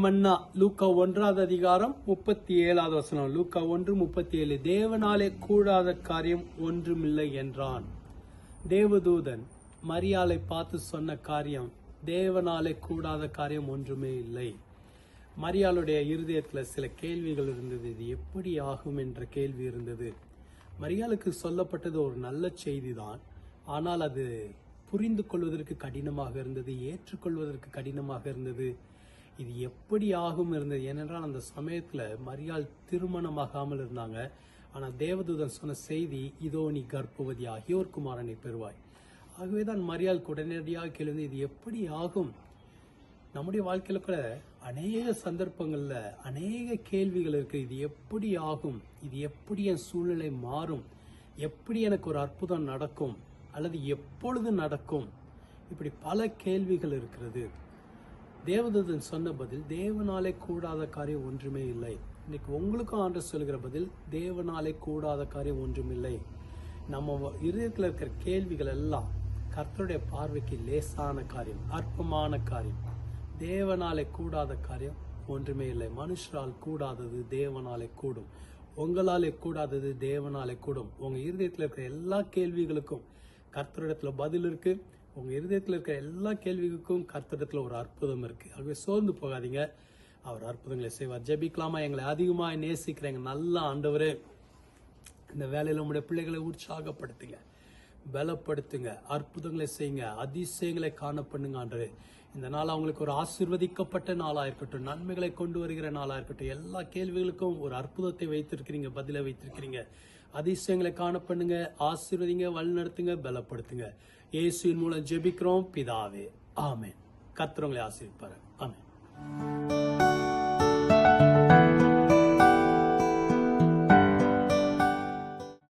மன்னா லூக்கா 1:37. லூக்கா 1:37. தேவனாலே கூடாத காரியம் ஒன்றுமில்லை என்றான். தேவதூதன் மரியாளை பார்த்து சொன்ன காரியம், தேவனாலே கூடாத காரியம் ஒன்றுமே இல்லை. மரியாளுடைய இருதயத்துல சில கேள்விகள் இருந்தது. இது எப்படி ஆகும் என்ற கேள்வி இருந்தது. மரியாளுக்கு சொல்லப்பட்டது ஒரு நல்ல செய்தி தான். ஆனால் அது புரிந்து கொள்வதற்கு கடினமாக இருந்தது, ஏற்றுக்கொள்வதற்கு கடினமாக இருந்தது. இது எப்படி ஆகும் இருந்தது. ஏனென்றால் அந்த சமயத்துல மரியாள் திருமணமாகாமல் இருந்தாங்க. ஆனா தேவதூதன் சொன்ன செய்தி, இதோ நீ கர்ப்பவதியாகி ஒரு குமாரனை பெறுவாய். ஆகவேதான் மரியாள் உடனடியாக கேள்வி, இது எப்படி ஆகும்? நம்முடைய வாழ்க்கையில கூட அநேக சந்தர்ப்பங்கள்ல அநேக கேள்விகள் இருக்கு. இது எப்படி ஆகும்? இது எப்படி என் சூழ்நிலை மாறும்? எப்படி எனக்கு ஒரு அற்புதம் நடக்கும்? அல்லது எப்பொழுது நடக்கும்? இப்படி பல கேள்விகள் இருக்கிறது. தேவதூதன் சொன்ன பதில், தேவனாலே கூடாத காரியம் ஒன்றுமே இல்லை. இன்னைக்கு உங்களுக்கும் ஆண்டவர் சொல்கிற பதில், தேவனாலே கூடாத காரியம் ஒன்றுமில்லை. நம்ம இதயத்தில் இருக்கிற கேள்விகள் எல்லாம் கர்த்தருடைய பார்வைக்கு லேசான காரியம், அற்பமான காரியம். தேவனாலே கூடாத காரியம் ஒன்றுமே இல்லை. மனுஷரால் கூடாதது தேவனாலே கூடும். உங்களாலே கூடாதது தேவனாலே கூடும். உங்க இருதயத்தில் இருக்கிற எல்லா கேள்விகளுக்கும் கர்த்தரிடத்துல பதில் இருக்கு. உங்க இருதயத்தில் இருக்கிற எல்லா கேள்விகளுக்கும் கர்த்தரிடத்துல ஒரு அற்புதம் இருக்கு. ஆகவே சோர்ந்து போகாதீங்க, அவர் அற்புதங்களை செய்வார். ஜெபிக்கலாமா? எங்களை அதிகமாக நேசிக்கிறேங்க நல்ல ஆண்டவரே, இந்த வேலையில உங்களுடைய பிள்ளைகளை உற்சாகப்படுத்துங்க, பலப்படுத்துங்க, அற்புதங்களை செய்யுங்க, அதிசயங்களை காண பண்ணுங்க ஆண்டவரே. இந்த நாள் அவங்களுக்கு ஒரு ஆசீர்வதிக்கப்பட்ட நாளா இருக்கட்டும், நன்மைகளை கொண்டு வருகிற நாளா இருக்கட்டும். எல்லா கேள்விகளுக்கும் ஒரு அற்புதத்தை வைத்திருக்கிறீங்க, பதிலை வைத்திருக்கிறீங்க. அதிசயங்களை காண பண்ணுங்க, ஆசீர்வதிங்க, வழி நடத்துங்க, பலப்படுத்துங்க. இயேசுவின் மூலம் ஜெபிக்கிறோம் பிதாவே, ஆமென். கர்த்தர் உங்களை ஆசீர்வதிப்பார். ஆமென்.